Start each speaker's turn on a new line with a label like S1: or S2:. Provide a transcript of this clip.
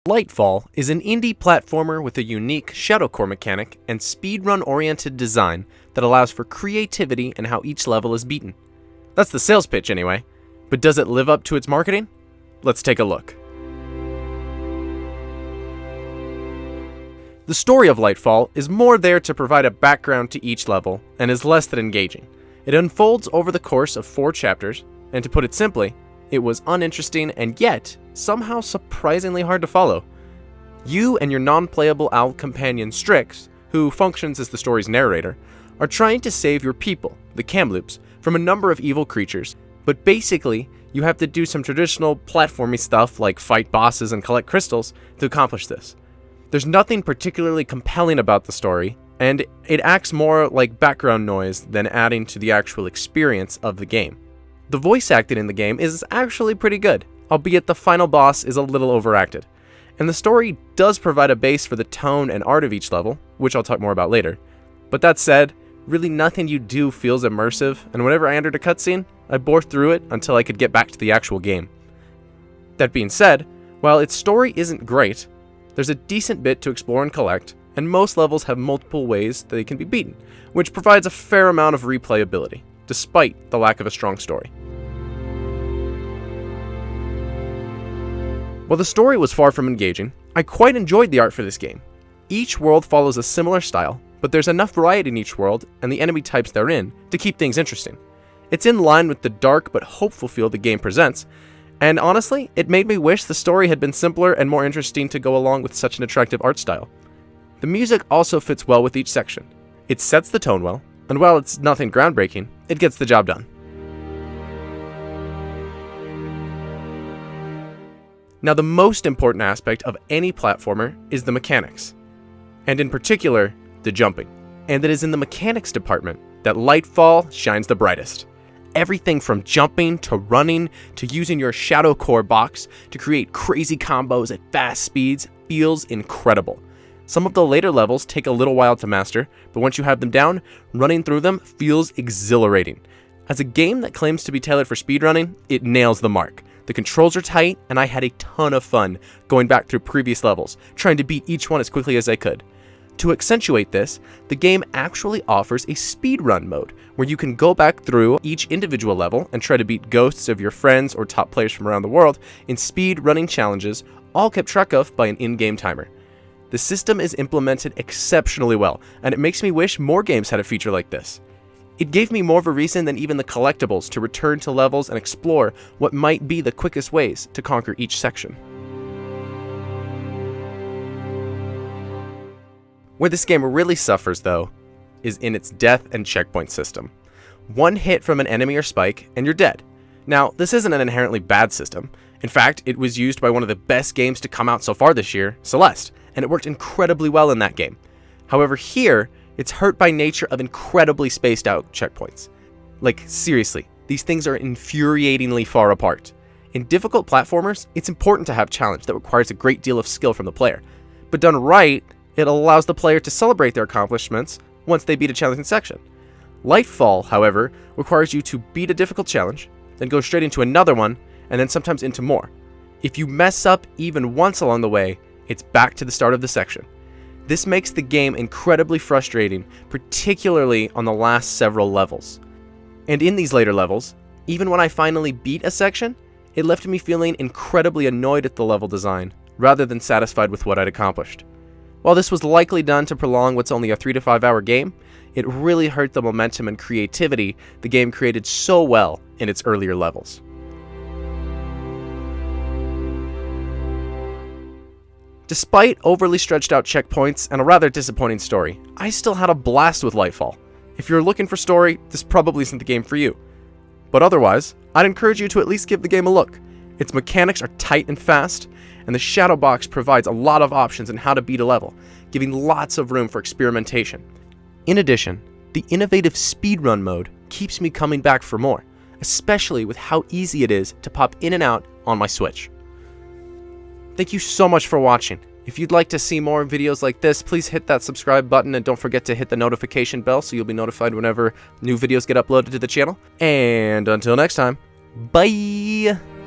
S1: Lightfall is an indie platformer with a unique shadow core mechanic and speedrun-oriented design that allows for creativity in how each level is beaten. That's the sales pitch anyway, but does it live up to its marketing? Let's take a look. The story of Lightfall is more there to provide a background to each level and is less than engaging. It unfolds over the course of 4 chapters, and to put it simply, it was uninteresting and yet somehow surprisingly hard to follow. You and your non-playable owl companion Strix, who functions as the story's narrator, are trying to save your people, the Kamloops, from a number of evil creatures, but basically you have to do some traditional platformy stuff like fight bosses and collect crystals to accomplish this. There's nothing particularly compelling about the story, and it acts more like background noise than adding to the actual experience of the game. The voice acting in the game is actually pretty good, albeit the final boss is a little overacted. And the story does provide a base for the tone and art of each level, which I'll talk more about later. But that said, really nothing you do feels immersive, and whenever I entered a cutscene, I bore through it until I could get back to the actual game. That being said, while its story isn't great, there's a decent bit to explore and collect, and most levels have multiple ways that they can be beaten, which provides a fair amount of replayability, despite the lack of a strong story. While the story was far from engaging, I quite enjoyed the art for this game. Each world follows a similar style, but there's enough variety in each world and the enemy types they're in to keep things interesting. It's in line with the dark but hopeful feel the game presents, and honestly, it made me wish the story had been simpler and more interesting to go along with such an attractive art style. The music also fits well with each section. It sets the tone well, and while it's nothing groundbreaking, it gets the job done. Now, the most important aspect of any platformer is the mechanics, and in particular, the jumping. And it is in the mechanics department that Lightfall shines the brightest. Everything from jumping to running to using your shadow core box to create crazy combos at fast speeds feels incredible. Some of the later levels take a little while to master, but once you have them down, running through them feels exhilarating. As a game that claims to be tailored for speedrunning, it nails the mark. The controls are tight, and I had a ton of fun going back through previous levels, trying to beat each one as quickly as I could. To accentuate this, the game actually offers a speedrun mode, where you can go back through each individual level and try to beat ghosts of your friends or top players from around the world in speedrunning challenges, all kept track of by an in-game timer. The system is implemented exceptionally well, and it makes me wish more games had a feature like this. It gave me more of a reason than even the collectibles to return to levels and explore what might be the quickest ways to conquer each section. Where this game really suffers, though, is in its death and checkpoint system. One hit from an enemy or spike, and you're dead. Now, this isn't an inherently bad system. In fact, it was used by one of the best games to come out so far this year, Celeste, and it worked incredibly well in that game. However, here, it's hurt by nature of incredibly spaced out checkpoints. Like, seriously, these things are infuriatingly far apart. In difficult platformers, it's important to have challenge that requires a great deal of skill from the player. But done right, it allows the player to celebrate their accomplishments once they beat a challenging section. Lightfall, however, requires you to beat a difficult challenge, then go straight into another one, and then sometimes into more. If you mess up even once along the way, it's back to the start of the section. This makes the game incredibly frustrating, particularly on the last several levels. And in these later levels, even when I finally beat a section, it left me feeling incredibly annoyed at the level design, rather than satisfied with what I'd accomplished. While this was likely done to prolong what's only a 3 to 5 hour game, it really hurt the momentum and creativity the game created so well in its earlier levels. Despite overly stretched out checkpoints and a rather disappointing story, I still had a blast with Lightfall. If you're looking for story, this probably isn't the game for you. But otherwise, I'd encourage you to at least give the game a look. Its mechanics are tight and fast, and the shadow box provides a lot of options on how to beat a level, giving lots of room for experimentation. In addition, the innovative speedrun mode keeps me coming back for more, especially with how easy it is to pop in and out on my Switch. Thank you so much for watching. If you'd like to see more videos like this, please hit that subscribe button and don't forget to hit the notification bell so you'll be notified whenever new videos get uploaded to the channel. And until next time, bye!